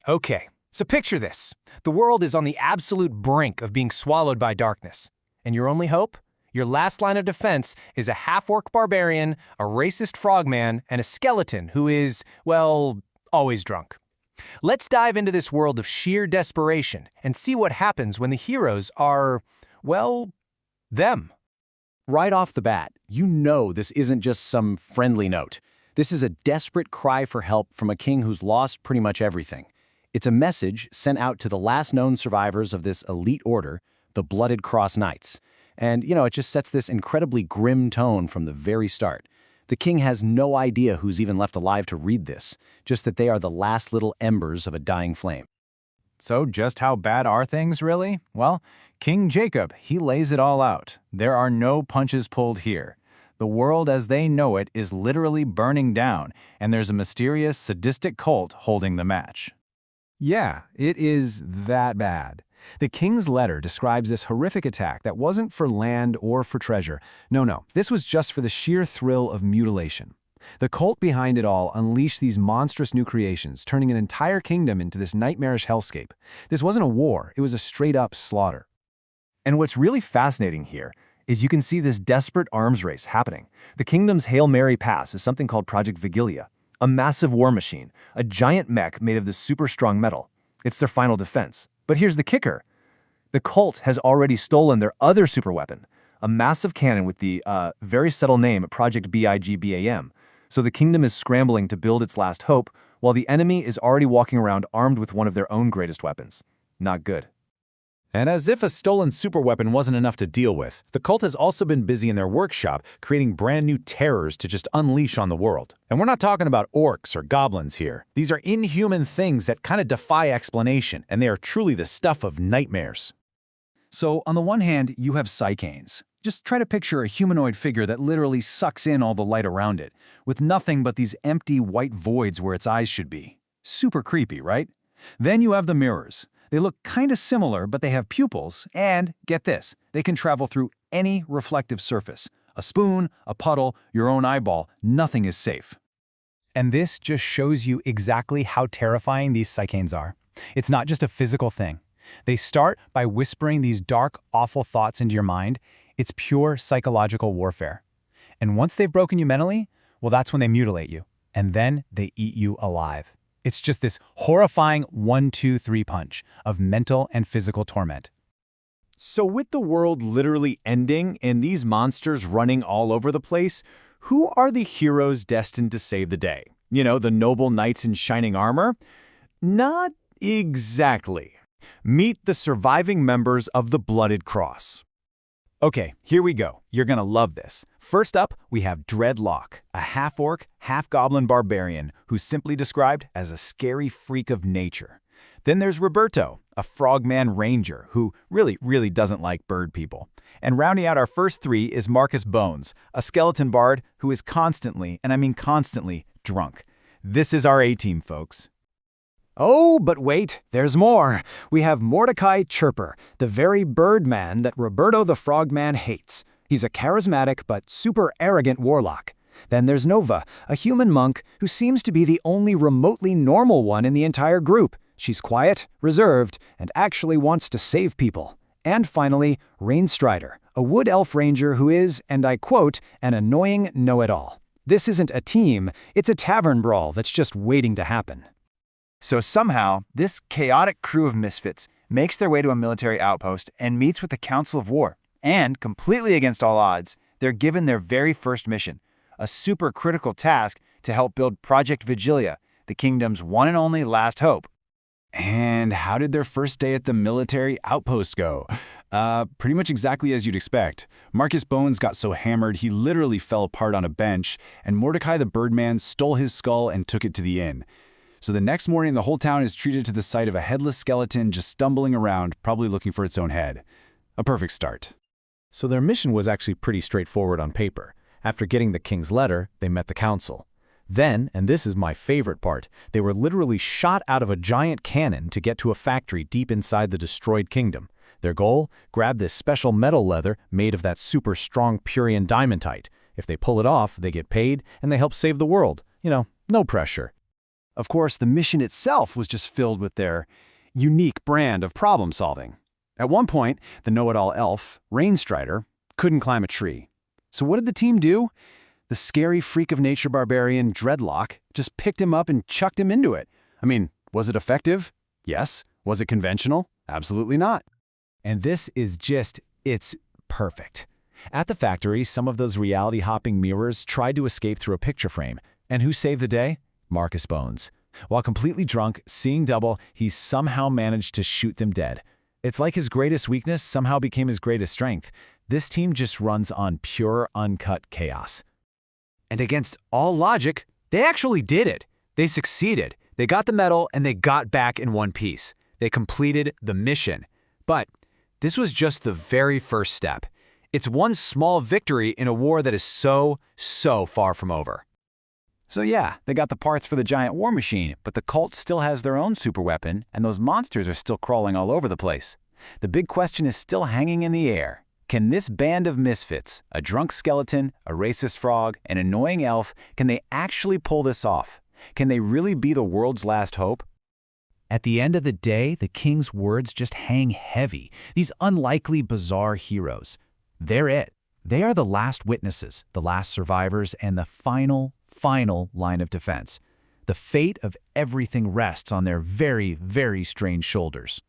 Okay, so picture this. The world is on the absolute brink of being swallowed by darkness. And your only hope? Your last line of defense is a half-orc barbarian, a racist frogman, and a skeleton who is, well, always drunk. Let's dive into this world of sheer desperation and see what happens when the heroes are, well, them. Right off the bat, you know this isn't just some friendly note. This is a desperate cry for help from a king who's lost pretty much everything. It's a message sent out to the last known survivors of this elite order, the Blooded Cross Knights. And, it just sets this incredibly grim tone from the very start. The king has no idea who's even left alive to read this, just that they are the last little embers of a dying flame. So just how bad are things, really? Well, King Jacob, he lays it all out. There are no punches pulled here. The world as they know it is literally burning down, and there's a mysterious, sadistic cult holding the match. Yeah, it is that bad. The king's letter describes this horrific attack that wasn't for land or for treasure. No, this was just for the sheer thrill of mutilation. The cult behind it all unleashed these monstrous new creations, turning an entire kingdom into this nightmarish hellscape. This wasn't a war, it was a straight-up slaughter. And what's really fascinating here is you can see this desperate arms race happening. The kingdom's Hail Mary pass is something called Project Vigilia, a massive war machine, a giant mech made of this super strong metal. It's their final defense. But here's the kicker. The cult has already stolen their other superweapon, a massive cannon with the very subtle name Project BIGBAM. So the kingdom is scrambling to build its last hope, while the enemy is already walking around armed with one of their own greatest weapons. Not good. And as if a stolen superweapon wasn't enough to deal with, the cult has also been busy in their workshop creating brand new terrors to just unleash on the world. And we're not talking about orcs or goblins here. These are inhuman things that kind of defy explanation, and they are truly the stuff of nightmares. So, on the one hand, you have Psychanes. Just try to picture a humanoid figure that literally sucks in all the light around it, with nothing but these empty white voids where its eyes should be. Super creepy, right? Then you have the mirrors. They look kind of similar, but they have pupils, and, get this, they can travel through any reflective surface. A spoon, a puddle, your own eyeball, nothing is safe. And this just shows you exactly how terrifying these Psychanes are. It's not just a physical thing. They start by whispering these dark, awful thoughts into your mind. It's pure psychological warfare. And once they've broken you mentally, well, that's when they mutilate you. And then they eat you alive. It's just this horrifying 1-2-3 punch of mental and physical torment. So with the world literally ending and these monsters running all over the place, who are the heroes destined to save the day? The noble knights in shining armor? Not exactly. Meet the surviving members of the Blooded Cross. Okay, here we go. You're gonna love this. First up, we have Dreadlock, a half-orc, half-goblin barbarian who's simply described as a scary freak of nature. Then there's Roberto, a frogman ranger who really doesn't like bird people. And rounding out our first three is Marcus Bones, a skeleton bard who is constantly, and I mean constantly, drunk. This is our A-team, folks. Oh, but wait, there's more. We have Mordecai Chirper, the very birdman that Roberto the Frogman hates. He's a charismatic but super arrogant warlock. Then there's Nova, a human monk who seems to be the only remotely normal one in the entire group. She's quiet, reserved, and actually wants to save people. And finally, Rain Strider, a wood elf ranger who is, and I quote, an annoying know-it-all. This isn't a team, it's a tavern brawl that's just waiting to happen. So somehow, this chaotic crew of misfits makes their way to a military outpost and meets with the Council of War. And, completely against all odds, they're given their very first mission, a super critical task to help build Project Vigilia, the kingdom's one and only last hope. And how did their first day at the military outpost go? Pretty much exactly as you'd expect. Marcus Bones got so hammered he literally fell apart on a bench, and Mordecai the Birdman stole his skull and took it to the inn. So the next morning, the whole town is treated to the sight of a headless skeleton just stumbling around, probably looking for its own head. A perfect start. So their mission was actually pretty straightforward on paper. After getting the king's letter, they met the council. Then, and this is my favorite part, they were literally shot out of a giant cannon to get to a factory deep inside the destroyed kingdom. Their goal? Grab this special metal leather made of that super strong Purian diamantite. If they pull it off, they get paid, and they help save the world. No pressure. Of course, the mission itself was just filled with their unique brand of problem solving. At one point, the know-it-all elf, Rainstrider, couldn't climb a tree. So what did the team do? The scary freak of nature barbarian, Dreadlock, just picked him up and chucked him into it. I mean, was it effective? Yes. Was it conventional? Absolutely not. And this is it's perfect. At the factory, some of those reality-hopping mirrors tried to escape through a picture frame. And who saved the day? Marcus Bones. While completely drunk, seeing double, he somehow managed to shoot them dead. It's like his greatest weakness somehow became his greatest strength. This team just runs on pure, uncut chaos. And against all logic, they actually did it. They succeeded. They got the medal and they got back in one piece. They completed the mission. But this was just the very first step. It's one small victory in a war that is so far from over. So yeah, they got the parts for the giant war machine, but the cult still has their own superweapon, and those monsters are still crawling all over the place. The big question is still hanging in the air. Can this band of misfits, a drunk skeleton, a racist frog, an annoying elf, can they actually pull this off? Can they really be the world's last hope? At the end of the day, the king's words just hang heavy. These unlikely, bizarre heroes. They're it. They are the last witnesses, the last survivors, and the final line of defense. The fate of everything rests on their very strange shoulders.